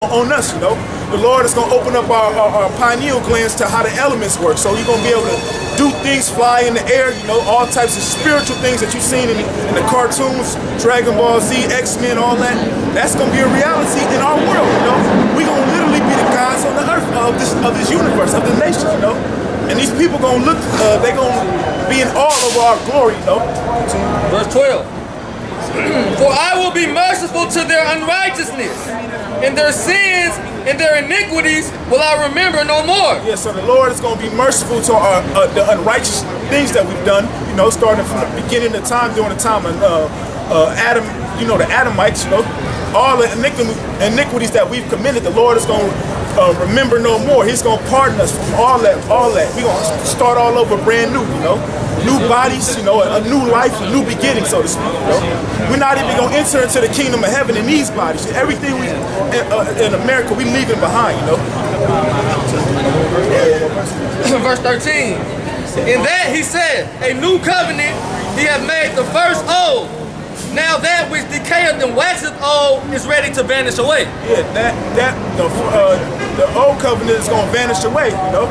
on us, you know. The Lord is going to open up our pineal glands to how the elements work. So you're going to be able to do things, fly in the air, you know, all types of spiritual things that you've seen in the cartoons, Dragon Ball Z, X-Men, all that. That's going to be a reality in our world, you know. We're going to literally be the gods on the earth of this universe, of the nations, you know. And these people going to look, they're going to be in awe of our glory, you know. Verse 12. For I will be merciful to their unrighteousness, and their sins and their iniquities will I remember no more. Yeah, so the Lord is going to be merciful to the unrighteous things that we've done, you know, starting from the beginning of time, during the time of Adam, you know, the Adamites, you know, all the iniquities that we've committed, the Lord is going to remember no more. He's going to pardon us from all that. We're going to start all over brand new, you know. New bodies, you know, a new life, a new beginning, so to speak, you know. We're not even going to enter into the kingdom of heaven in these bodies. Everything we in America, we leaving behind, you know. Verse 13. In that he said, a new covenant he hath made the first old. Now that which decayeth and waxeth old is ready to vanish away. Yeah, the old covenant is going to vanish away, you know.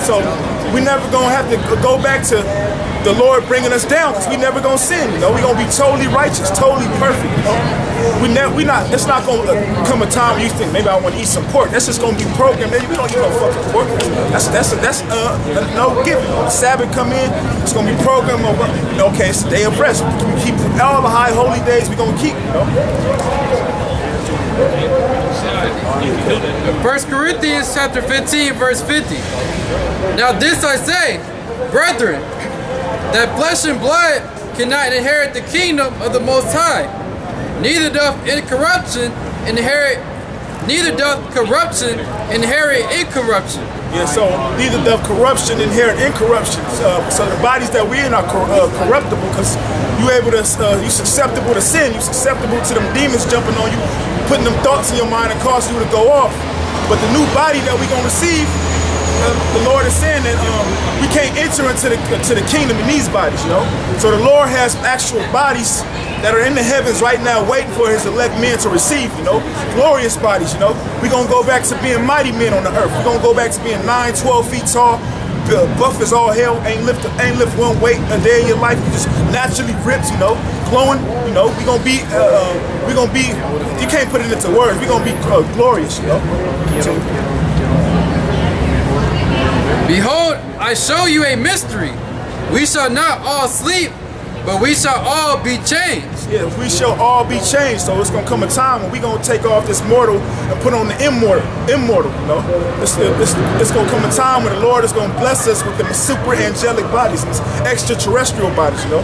So we're never going to have to go back to the Lord bringing us down, because we never going to sin, you know. We're going to be totally righteous, totally perfect, you know. It's not going to come a time you think, maybe I want to eat some pork. That's just going to be programmed. We don't eat no fucking pork. That's no given. When the Sabbath come in, it's going to be programmed over, okay, it's the day of rest. We keep all the high holy days we're going to keep, you know. 1 Corinthians chapter 15, verse 50. Now this I say, brethren, that flesh and blood cannot inherit the kingdom of the Most High, neither doth corruption inherit incorruption. Yeah, so neither doth corruption inherit incorruption. So the bodies that we're in are corruptible, because you're susceptible to sin, you're susceptible to them demons jumping on you, putting them thoughts in your mind and causing you to go off. But the new body that we're going to receive, the Lord is saying that we can't enter into the kingdom in these bodies, you know. So the Lord has actual bodies that are in the heavens right now waiting for his elect men to receive, you know. Glorious bodies, you know. We're going to go back to being mighty men on the earth. We're going to go back to being 9, 12 feet tall, buff as all hell, ain't lift one weight a day in your life. You're just naturally ripped, you know, glowing, you know. We're going to be, you can't put it into words. We're going to be glorious, you know. Behold, I show you a mystery. We shall not all sleep, but we shall all be changed. Yeah, we shall all be changed. So it's going to come a time when we're going to take off this mortal and put on the immortal, you know. It's going to come a time when the Lord is going to bless us with the super angelic bodies, these extraterrestrial bodies, you know.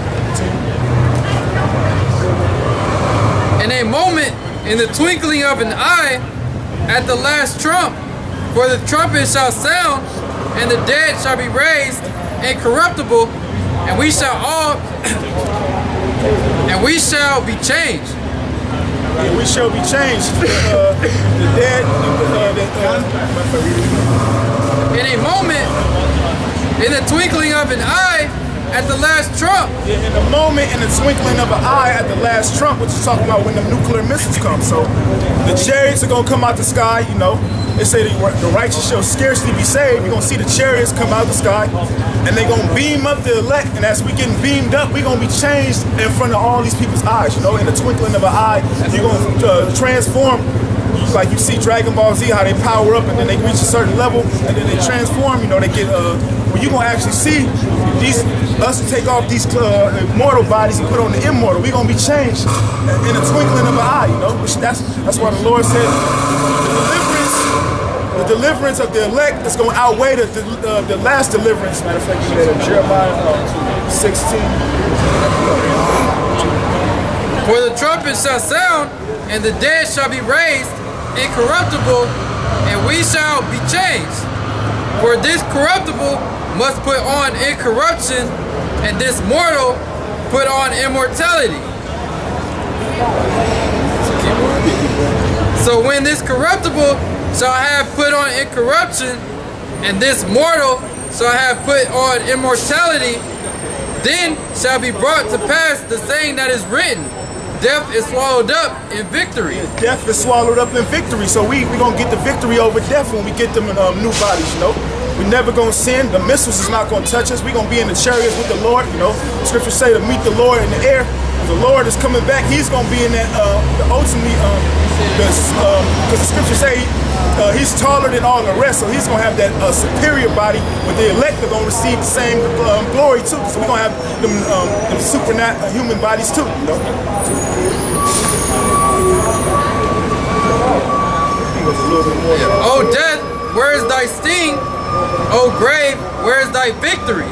In a moment, in the twinkling of an eye, at the last trump, for the trumpet shall sound, and the dead shall be raised incorruptible, and we shall be changed. Yeah, we shall be changed. The dead. In a moment, in the twinkling of an eye, at the last trump. Yeah, in a moment, in the twinkling of an eye, at the last trump, which is talking about when the nuclear missiles come. So the chariots are gonna come out the sky, you know. They say the righteous shall scarcely be saved. You're going to see the chariots come out of the sky, and they're going to beam up the elect. And as we getting beamed up, we're going to be changed in front of all these people's eyes, you know, in the twinkling of an eye. You're going to transform, like you see Dragon Ball Z, how they power up and then they reach a certain level, and then they transform, you know, they get, well, you're going to actually see us take off these mortal bodies and put on the immortal. We're going to be changed in the twinkling of an eye, you know. That's why the Lord said, the deliverance of the elect is going to outweigh the last deliverance. Matter of fact, you read Jeremiah 16. For the trumpet shall sound, and the dead shall be raised incorruptible, and we shall be changed. For this corruptible must put on incorruption, and this mortal put on immortality. So when this corruptible shall have put on incorruption, and this mortal shall have put on immortality, then shall be brought to pass the saying that is written, death is swallowed up in victory. Death is swallowed up in victory. So we're going to get the victory over death when we get them in new bodies, you know. We're never going to sin. The missiles is not going to touch us. We're going to be in the chariots with the Lord, you know. The scriptures say to meet the Lord in the air. The Lord is coming back. He's going to be in that, ultimately, because the scriptures say he's taller than all the rest, so he's going to have that superior body, but the elect are going to receive the same glory too. So we're going to have them supernatural human bodies too, you know. O death, where is thy sting? O grave, where is thy victory?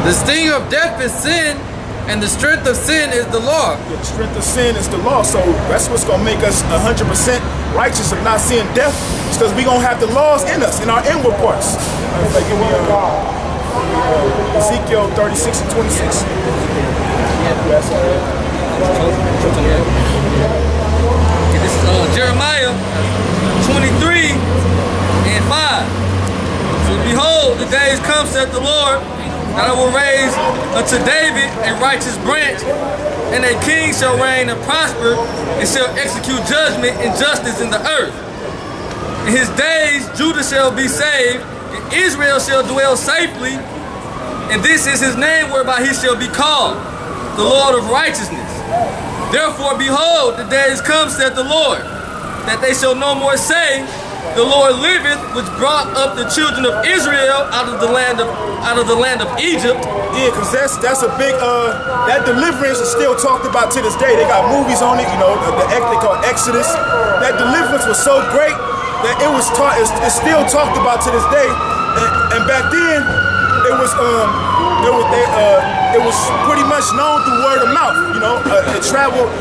The sting of death is sin, and the strength of sin is the law. The strength of sin is the law. So that's what's going to make us 100% righteous of not seeing death. It's because we're going to have the laws in us, in our inward parts. Give me Ezekiel 36 and 26. This is Jeremiah 23 and 5. So behold, the days come, saith the Lord, that I will raise unto David a righteous branch, and a king shall reign and prosper, and shall execute judgment and justice in the earth. In his days Judah shall be saved, and Israel shall dwell safely, and this is his name whereby he shall be called, the Lord of righteousness. Therefore, behold, the days come, saith the Lord, that they shall no more say, the Lord liveth, which brought up the children of Israel out of the land of Egypt. Yeah, because that's a big that deliverance is still talked about to this day. They got movies on it, you know, they call Exodus. That deliverance was so great that it was taught. It's still talked about to this day. And back then, it was pretty much known through word of mouth. You know, it traveled.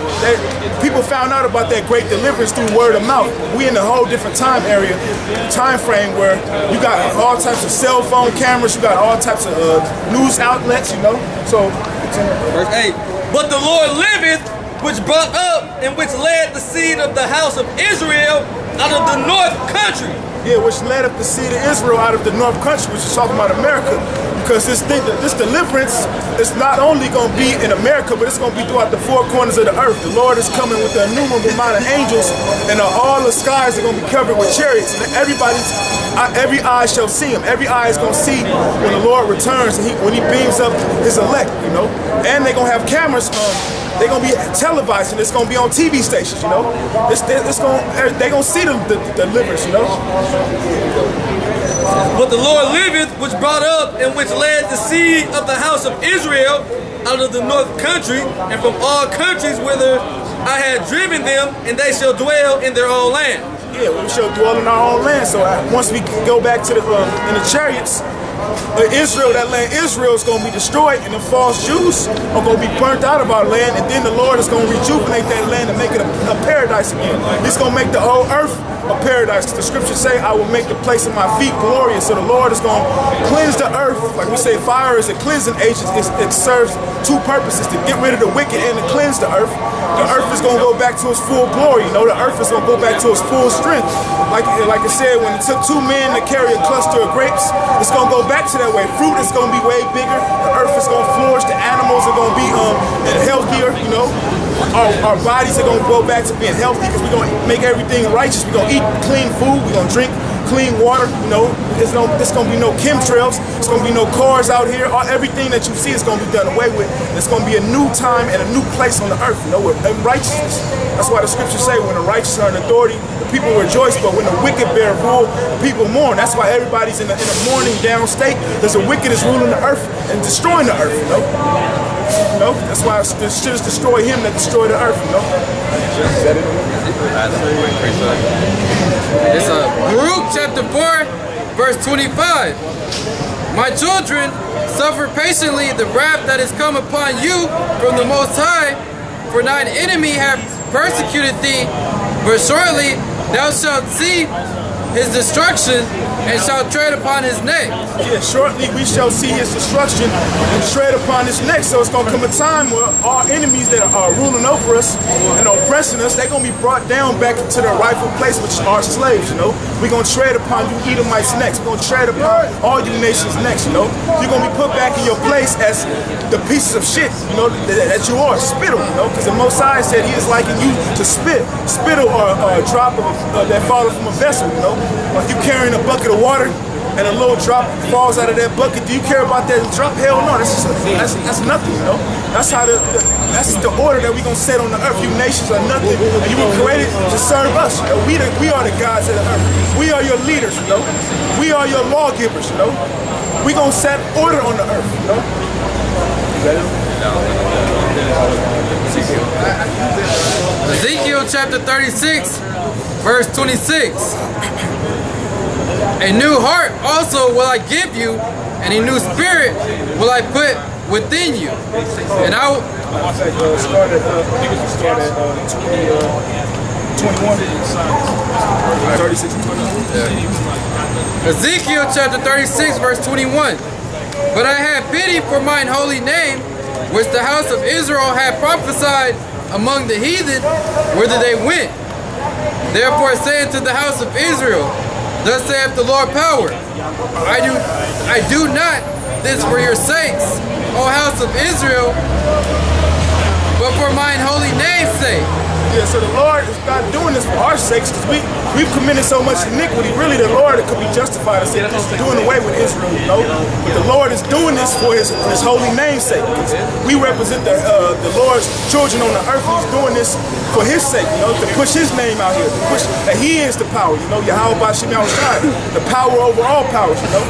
People found out about that great deliverance through word of mouth. We in a whole different time frame where you got all types of cell phone cameras, you got all types of news outlets. You know, so verse 8. But the Lord liveth, which brought up and which led the seed of the house of Israel out of the north country. Yeah, which led up the seed of Israel out of the north country, which is talking about America. Because this deliverance is not only going to be in America, but it's going to be throughout the four corners of the earth. The Lord is coming with an innumerable amount of angels, and all the skies are going to be covered with chariots. And every eye shall see him. Every eye is going to see when the Lord returns, and when he beams up his elect, you know. And they're going to have cameras they're going to be televised, and it's going to be on TV stations, you know. They're going to see the deliverance, you know. But the Lord liveth, which brought up and which led the seed of the house of Israel out of the north country, and from all countries whither I had driven them, and they shall dwell in their own land. Yeah, we shall dwell in our own land. So once we go back to in the chariots, Israel, that land Israel is going to be destroyed, and the false Jews are going to be burnt out of our land, and then the Lord is going to rejuvenate that land and make it a paradise again. He's going to make the whole earth a paradise. The scriptures say, I will make the place of my feet glorious. So the Lord is going to cleanse the earth. Like we say, fire is a cleansing agent. It serves two purposes, to get rid of the wicked and to cleanse the earth. The earth is going to go back to its full glory. You know, the earth is going to go back to its full strength. Like I said, when it took 2 men to carry a cluster of grapes, it's going to go back to that way. Fruit is going to be way bigger. The earth is going to flourish. The animals are going to be healthier, you know. Our bodies are going to go back to being healthy because we're going to make everything righteous. We're going to eat clean food. We're going to drink clean water. You know, there's going to be no chemtrails. There's going to be no cars out here. Everything that you see is going to be done away with. It's going to be a new time and a new place on the earth, you know, with righteousness. That's why the scriptures say when the righteous are in authority, the people rejoice, but when the wicked bear rule, the people mourn. That's why everybody's in a mourning down state, because the wicked is ruling the earth and destroying the earth, you know. You know, that's why the shit is destroy him that destroy the earth, you know. It's Baruch chapter 4, verse 25. My children, suffer patiently the wrath that is come upon you from the Most High, for thine enemy hath persecuted thee, but shortly thou shalt see his destruction, and shall tread upon his neck. Yeah, shortly we shall see his destruction and tread upon his neck. So it's going to come a time where our enemies that are ruling over us and oppressing us, they're going to be brought down back into their rightful place, which are slaves, you know. We're going to tread upon you Edomites next. We're going to tread upon all you nations next, you know. You're going to be put back in your place as the pieces of shit, you know, that you are, spittle, you know, because the Most High said he is liking you to spit. Spittle or a drop that falls from a vessel, you know. Like you carrying a bucket of water and a little drop falls out of that bucket. Do you care about that drop? Hell no, that's nothing, you know. That's how that's the order that we're gonna set on the earth. You nations are nothing, and you were created to serve us. You know? We are the gods of the earth. We are your leaders, you know. We are your lawgivers, you know. We gonna set order on the earth, you know. Ezekiel chapter 36, verse 26. A new heart also will I give you, and a new spirit will I put within you. And I will start at 21. 36 and 21. Ezekiel chapter 36, verse 21. But I had pity for mine holy name, which the house of Israel had prophesied among the heathen, whither they went. Therefore say unto the house of Israel, thus saith the Lord power, I do not this for your sakes, O house of Israel, but for mine holy name's sake. Yeah, so the Lord is not doing this for our sakes, because we've committed so much iniquity. Really, the Lord could be justified and say doing away with Israel, you know. But the Lord is doing this for his holy name's sake. We represent the Lord's children on the earth. He's doing this for his sake, you know, to push his name out here, to push that he is the power, you know, YAHAWASHI, the power over all powers, you know.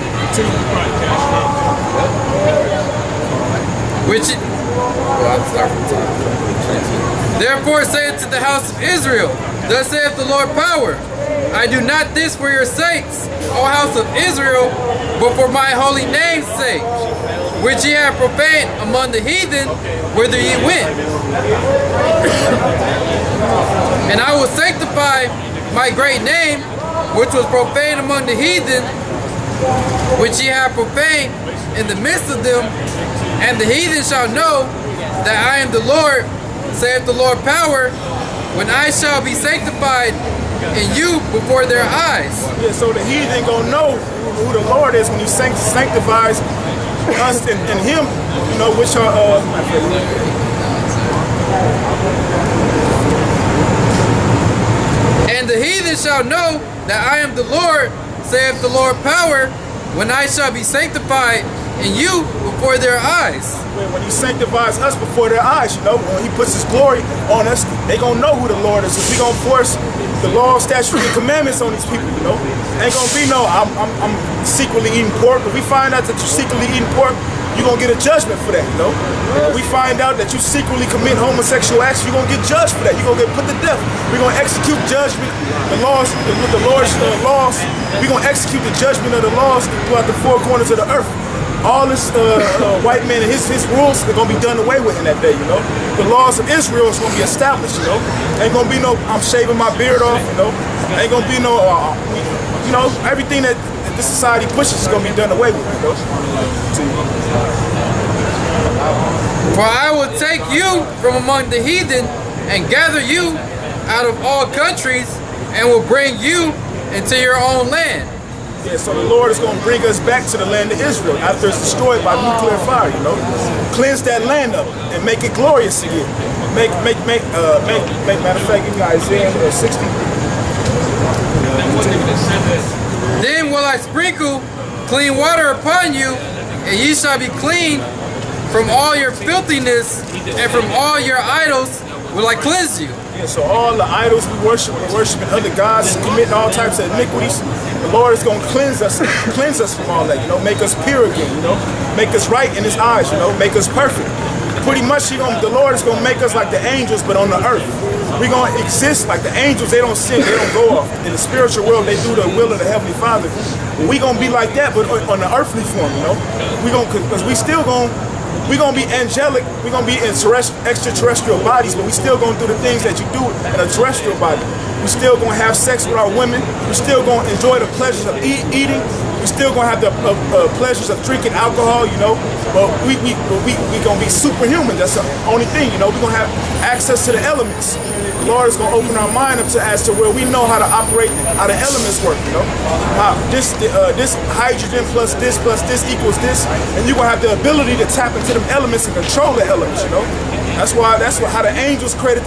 Therefore say it to the house of Israel, thus saith the Lord power, I do not this for your sakes, O house of Israel, but for my holy name's sake, which ye have profaned among the heathen, whither ye went. And I will sanctify my great name, which was profaned among the heathen, which ye have profaned in the midst of them, and the heathen shall know that I am the Lord, saith the Lord power, when I shall be sanctified in you before their eyes. Yeah, so the heathen gonna know who the Lord is when he sanctifies us and him, you know, which are and the heathen shall know that I am the Lord, saith the Lord power, when I shall be sanctified in you before their eyes. When he sanctifies us before their eyes, you know, when he puts his glory on us, they gonna know who the Lord is. If we gonna force the law, statutes, and commandments on these people, you know, ain't gonna be no, I'm secretly eating pork. If we find out that you're secretly eating pork, you're gonna get a judgment for that, you know. If we find out that you secretly commit homosexual acts, you're gonna get judged for that. You're gonna get put to death. We're gonna execute judgment, the laws, the Lord's laws. We're gonna execute the judgment of the laws throughout the four corners of the earth. All this white man and his rules are gonna be done away with in that day, you know. The laws of Israel is gonna be established, you know. Ain't gonna be no, I'm shaving my beard off, you know. Ain't gonna be no, you know, everything that this society pushes is gonna be done away with, you know. For I will take you from among the heathen and gather you out of all countries and will bring you into your own land. Yeah, so the Lord is going to bring us back to the land of Israel after it's destroyed by nuclear fire, you know. Cleanse that land up and make it glorious again. Matter of fact, you guys Isaiah 60. Then will I sprinkle clean water upon you, and ye shall be clean from all your filthiness, and from all your idols will I cleanse you. Yeah, so all the idols we worship, we're worshiping other gods, committing all types of iniquities. The Lord is going to cleanse us from all that, you know, make us pure again, you know, make us right in his eyes, you know, make us perfect. Pretty much, the Lord is going to make us like the angels, but on the earth. We're going to exist like the angels. They don't sin, they don't go off. In the spiritual world, they do the will of the Heavenly Father. We're going to be like that, but on the earthly form, you know. Because we're going to be angelic, we're going to be in extraterrestrial bodies, but we still going to do the things that you do in a terrestrial body. We're still going to have sex with our women. We're still going to enjoy the pleasures of eating. We're still going to have the pleasures of drinking alcohol, you know. But we going to be superhuman. That's the only thing, you know. We're going to have access to the elements. The Lord is going to open our mind up as to where we know how to operate, how the elements work, you know. This hydrogen plus this equals this. And you're going to have the ability to tap into them elements and control the elements, you know. That's how the angels created the